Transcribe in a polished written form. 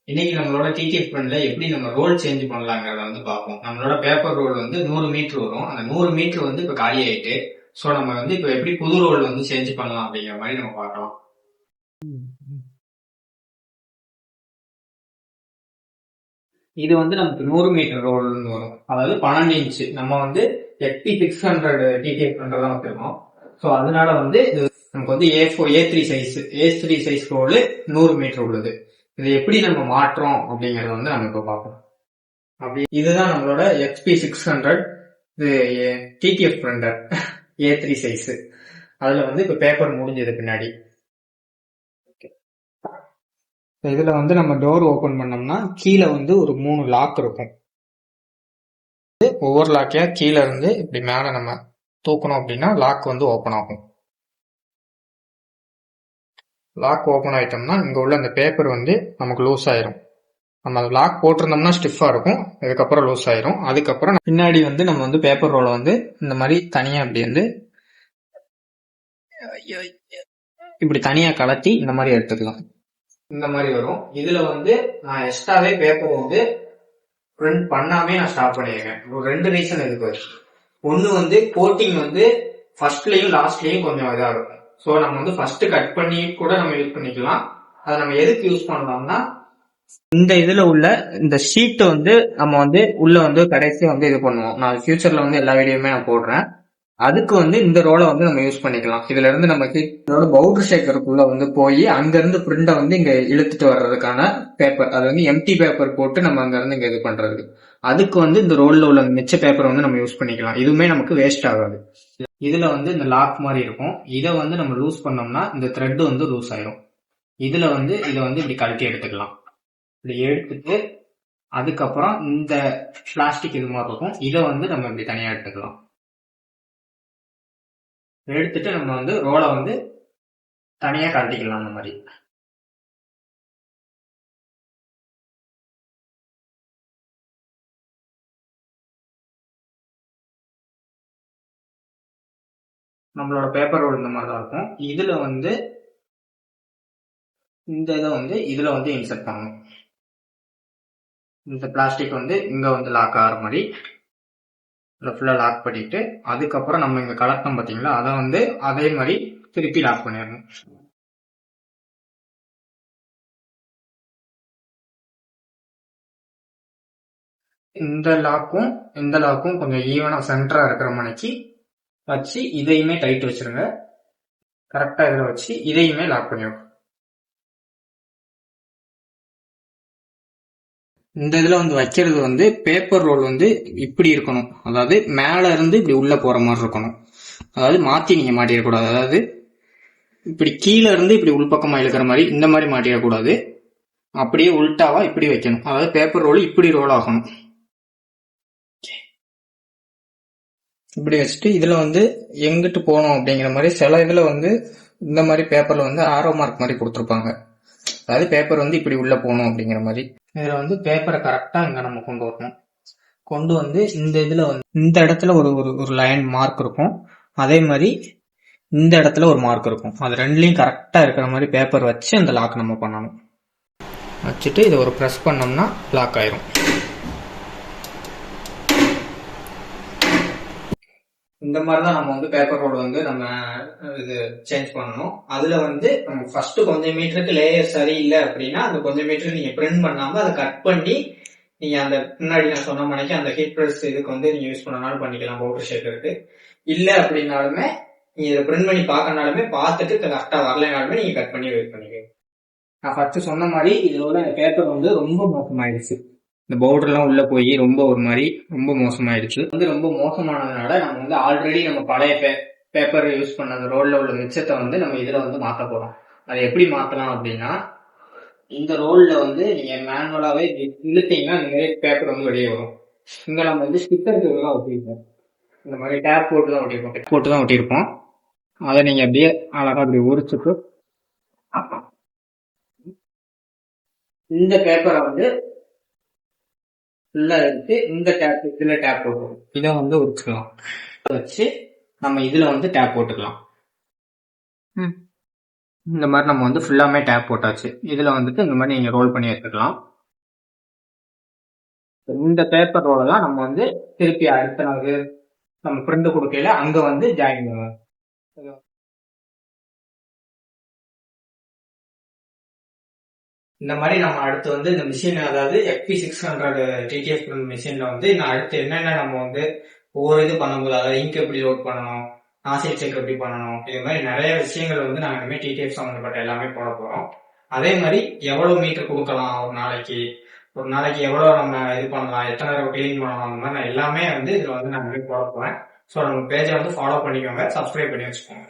இன்னைக்கு நம்மளோட டிடிஎஃப் பிரிண்ட்ல எப்படி நம்ம ரோல் சேஞ்ச் பண்ணலாங்கிறத வந்து பார்ப்போம். நம்மளோட பேப்பர் ரோல் வந்து 100 மீட்டர் வரும். அந்த 100 மீட்டர் வந்து இப்ப காலி ஆயிட்டு, ஸோ நம்ம வந்து இப்ப எப்படி புது ரோல் வந்து சேஞ்ச் பண்ணலாம் அப்படிங்கிற மாதிரி நம்ம பார்க்கலாம். இது வந்து நமக்கு 100 மீட்டர் ரோல்னு வரும். அதாவது 12 இன்ச்சு. நம்ம வந்து XP600 டிடிஎஃப் பிரிண்டர் தான் வச்சிருக்கோம். ஸோ அதனால வந்து இது நமக்கு வந்து A3 சைஸ் ரோல் 100 மீட்டர் உள்ளது. இதை எப்படி நம்ம மாற்றோம் அப்படிங்கறத வந்து நம்ம இப்ப பார்ப்போம். அப்படி இதுதான் நம்மளோட XP600 இது டிடிஎஃப் பிரிண்டர் A3 சைஸ். அதுல வந்து இப்ப பேப்பர் முடிஞ்சது பின்னாடி. இதுல வந்து நம்ம டோர் ஓபன் பண்ணோம்னா கீழே வந்து ஒரு 3 லாக் இருக்கும். ஒவ்வொரு லாக்கையா கீழே இருந்து இப்படி மேல நம்ம தூக்கணும் அப்படின்னா லாக் வந்து ஓபன் ஆகும். லாக் ஓபன் ஆயிட்டோம்னா இங்க உள்ள அந்த பேப்பர் வந்து நமக்கு லூஸ் ஆயிரும். நம்ம லாக் போட்டிருந்தோம்னா ஸ்டிஃபா இருக்கும், அதுக்கப்புறம் லூஸ் ஆயிரும். அதுக்கப்புறம் பின்னாடி வந்து நம்ம வந்து பேப்பர் ரோலை வந்து இந்த மாதிரி தனியா இப்படி வந்து இப்படி தனியா கலட்டி இந்த மாதிரி எடுத்துக்கலாம். இந்த மாதிரி வரும். இதுல வந்து நான் எக்ஸ்ட்ராவே பேப்பர் வந்து பிரிண்ட் பண்ணாமே நான் ஸ்டாப் பண்ணிருக்கேன். ஒரு 2 ரீசன் இதுக்கு. ஒன்னு வந்து கோட்டிங் வந்து ஃபர்ஸ்ட்லயும் லாஸ்ட்லயும் கொஞ்சம் இதா இருக்கும். ஸோ நம்ம வந்து ஃபர்ஸ்ட் கட் பண்ணி கூட நம்ம யூஸ் பண்ணிக்கலாம். அதை நம்ம எதுக்கு யூஸ் பண்ணலாம்னா இந்த இதுல உள்ள இந்த ஷீட் வந்து நம்ம வந்து உள்ள வந்து கடைசி வந்து இது பண்ணுவோம். நான் ஃபியூச்சர்ல வந்து எல்லா வீடியோமே நான் போடுறேன். அதுக்கு வந்து இந்த ரோலை வந்து நம்ம யூஸ் பண்ணிக்கலாம். இதுல இருந்து நமக்கு இதோட பவுடர் ஷேக்கருக்குள்ள வந்து போய் அங்க இருந்து பிரிண்டை வந்து இங்க இழுத்துட்டு வர்றதுக்கான பேப்பர், அது வந்து எம்டி பேப்பர் போட்டு நம்ம அங்க இருந்து இங்க இது பண்றது. அதுக்கு வந்து இந்த ரோல்ல உள்ள மிச்ச பேப்பர் வந்து நம்ம யூஸ் பண்ணிக்கலாம். இதுவுமே நமக்கு வேஸ்ட் ஆகாது. இதுல வந்து இந்த லாக் மாதிரி இருக்கும். இதை வந்து நம்ம லூஸ் பண்ணோம்னா இந்த த்ரெட் வந்து லூஸ் ஆயிரும். இதுல வந்து இதை வந்து இப்படி கழட்டி எடுத்துக்கலாம். இப்படி எடுத்துட்டு அதுக்கப்புறம் இந்த பிளாஸ்டிக் இது மாதிரி இருக்கும், இதை வந்து நம்ம இப்படி தனியா எடுத்துக்கலாம். எடுத்துட்டு நம்ம வந்து ரோலை வந்து தனியா கழட்டிக்கலாம். அந்த மாதிரி நம்மளோட பேப்பர் ரோல் இந்த மாதிரி தான் இருக்கும். இதுல வந்து இந்த இதை வந்து இதுல வந்து இன்சர்ட் பண்ணணும். இந்த பிளாஸ்டிக் வந்து இங்க வந்து லாக் ஆகிற மாதிரி ஃபுல்லா லாக் பண்ணிட்டு அதுக்கப்புறம் நம்ம இங்க கலெக்டோம் பாத்தீங்களா, அதை வந்து அதே மாதிரி திருப்பி லாக் பண்ணிடணும். இந்த லாக்கும் கொஞ்சம் ஈவனா சென்டரா இருக்கிற மணிக்கு வச்சு இதையுமே டைட் வச்சிருங்க. கரெக்டா இதுல வச்சு இதையுமே லாக் பண்ணிடும். இந்த இதுல வந்து வைக்கிறது வந்து பேப்பர் ரோல் வந்து இப்படி இருக்கணும். அதாவது மேல இருந்து இப்படி உள்ள போற மாதிரி இருக்கணும். அதாவது மாத்தி நீங்க மாட்டிடக்கூடாது. அதாவது இப்படி கீழே இருந்து இப்படி உள்பக்கமா இழுக்கிற மாதிரி இந்த மாதிரி மாட்டிடக்கூடாது. அப்படியே உள்டாவா இப்படி வைக்கணும். அதாவது பேப்பர் ரோல் இப்படி ரோல் ஆகணும். இப்படி வச்சுட்டு இதுல வந்து எங்கிட்டு போகணும் அப்படிங்கிற மாதிரி சில இதுல வந்து இந்த மாதிரி பேப்பர்ல வந்து ஆரோ மார்க் மாதிரி கொடுத்துருப்பாங்க. அதாவது பேப்பர் வந்து இப்படி உள்ள போகணும் அப்படிங்கிற மாதிரி. இதுல வந்து பேப்பரை கரெக்டா இங்க நம்ம கொண்டு வரணும். கொண்டு வந்து இந்த இதுல வந்து இந்த இடத்துல ஒரு லைன் மார்க் இருக்கும். அதே மாதிரி இந்த இடத்துல ஒரு மார்க் இருக்கும். அது ரெண்டுலயும் கரெக்டா இருக்கிற மாதிரி பேப்பர் வச்சு அந்த லாக் நம்ம பண்ணணும். வச்சுட்டு இதை ஒரு ப்ரெஸ் பண்ணோம்னா லாக் ஆயிரும். இந்த மாதிரிதான் நம்ம வந்து பேப்பர் ரோல் வந்து நம்ம இது சேஞ்ச் பண்ணணும். அதுல வந்து நம்ம ஃபர்ஸ்ட் கொஞ்சம் மீட்டருக்கு லேயர் சரியில்லை அப்படின்னா அந்த கொஞ்சம் மீட்டருக்கு நீங்க பிரிண்ட் பண்ணாம அதை கட் பண்ணி நீங்க அந்த பின்னாடி நான் சொன்ன மணிக்கு அந்த ஹீட் ப்ரெஸ் இதுக்கு வந்து நீங்க யூஸ் பண்ணனாலும் பண்ணிக்கலாம். பவுடர் ஷேக்கருக்கு இல்ல அப்படின்னாலுமே நீங்க இதை பிரிண்ட் பண்ணி பார்க்கனாலுமே பார்த்துட்டு கரெக்டா வரலைனாலுமே நீங்க கட் பண்ணி யூஸ் பண்ணிக்கலாம். நான் ஃபர்ஸ்ட் சொன்ன மாதிரி இதோட பேப்பர் வந்து ரொம்ப மோசமாயிடுச்சு. இந்த பவுடர் எல்லாம் உள்ள போய் ரொம்ப ஒரு மாதிரி ரொம்ப மோசமாயிடுச்சு. வந்து ரொம்ப மோசமானதுனால நம்ம வந்து ஆல்ரெடி நம்ம பழைய பேப்பர் யூஸ் பண்ண அந்த ரோல்ல உள்ள மிச்சத்தை வந்து நம்ம இதுல வந்து மாத்த போறோம். அதை எப்படி மாத்தலாம் அப்படின்னா இந்த ரோல்ல வந்து நீங்க மேனுவலாவே இழுத்தீங்கன்னா நிறைய பேப்பர் வந்து வெளியே வரும். இங்க நம்ம வந்து ஸ்டிக்கருக்கு தான் ஒட்டிருப்போம். இந்த மாதிரி டேப் போட்டு தான் ஒட்டியிருப்போம். அதை நீங்க அப்படியே அழகா அப்படி உரிச்சுட்டு இந்த பேப்பரை வந்து ஃபுல்லா எடுத்து இந்த டேப் இதுல டேப் போட்டுருவோம். இதை வந்து உரிச்சுக்கலாம். வச்சு நம்ம இதுல வந்து டேப் போட்டுக்கலாம். இந்த மாதிரி நம்ம வந்து ஃபுல்லாமே டேப் போட்டாச்சு. இதுல வந்துட்டு இந்த மாதிரி நீங்க ரோல் பண்ணி எடுத்துக்கலாம். இந்த பேப்பர் ரோல தான் நம்ம வந்து திருப்பி அடுத்த நாள் நம்ம பிரிண்ட் கொடுக்கையில அங்க வந்து ஜாயின் பண்ணுவோம். இந்த மாதிரி நம்ம அடுத்து வந்து இந்த மிஷின், அதாவது FP600 TTF பிரிண்ட் மிஷின்ல வந்து நான் அடுத்து என்னென்ன நம்ம வந்து ஒவ்வொரு இது பண்ணும்போது, அதாவது இங்க் எப்படி லோட் பண்ணணும், நாசில் செக் எப்படி பண்ணணும், இது மாதிரி நிறைய விஷயங்கள் வந்து நாங்கள் இனிமேல் TTF சம்மந்தப்பட்ட எல்லாமே போட போறோம். அதே மாதிரி எவ்வளவு மீட்டர் கொடுக்கலாம் ஒரு நாளைக்கு எவ்வளவு நம்ம இது பண்ணலாம், எத்தனை தடவை கிளீன் பண்ணலாம், அந்த மாதிரி நான் எல்லாமே வந்து இதுல வந்து நான் போட போறேன். ஸோ நம்ம பேஜை வந்து ஃபாலோ பண்ணிக்கோங்க, சப்ஸ்கிரைப் பண்ணி வச்சுக்கோங்க.